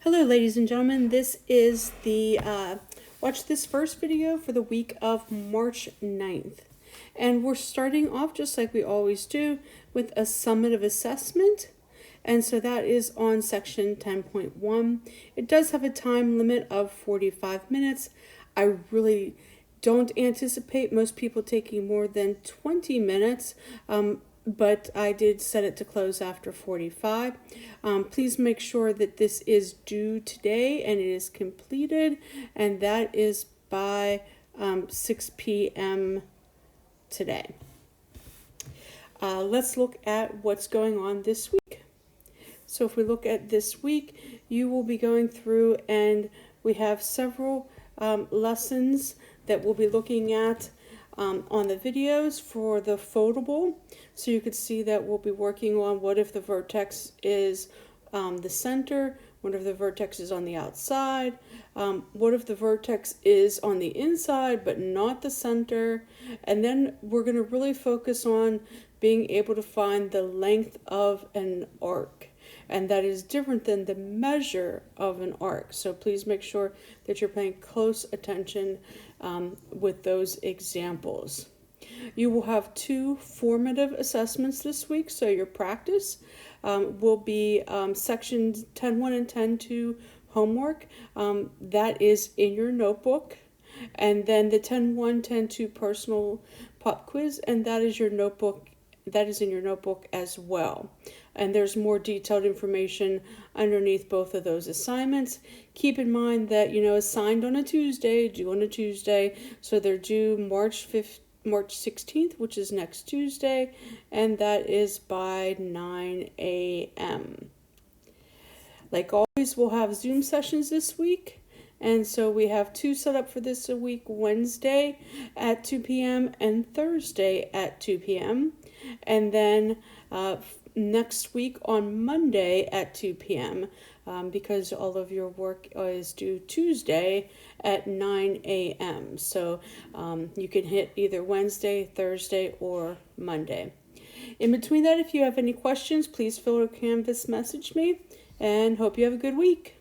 Hello, ladies and gentlemen. This is the watch this first video for the week of March 9th. And we're starting off just like we always do with a summative assessment. And so that is on section 10.1. It does have a time limit of 45 minutes. I really don't anticipate most people taking more than 20 minutes. But I did set it to close after 45. Please make sure that this is due today and it is completed, and that is by 6 p.m. today. Let's look at what's going on this week. So if we look at this week, you will be going through, and we have several lessons that we'll be looking at on the videos for the foldable. So you could see that we'll be working on what if the vertex is the center, what if the vertex is on the outside, what if the vertex is on the inside but not the center, and then we're going to really focus on being able to find the length of an arc. And that is different than the measure of an arc. So please make sure that you're paying close attention with those examples. You will have 2 formative assessments this week. So your practice will be sections 10.1 and 10.2 homework. That is in your notebook. And then the 10.1, 10.2 personal pop quiz, and that is your notebook. That is in your notebook as well. And there's more detailed information underneath both of those assignments. Keep in mind that, assigned on a Tuesday, due on a Tuesday. So they're due March 16th, which is next Tuesday, and that is by 9 a.m. Like always, we'll have Zoom sessions this week. And so we have 2 set up for this a week, Wednesday at 2 p.m. and Thursday at 2 p.m. And then next week on Monday at 2 p.m. Because all of your work is due Tuesday at 9 a.m. So you can hit either Wednesday, Thursday, or Monday. In between that, if you have any questions, please feel free to Canvas message me, and hope you have a good week.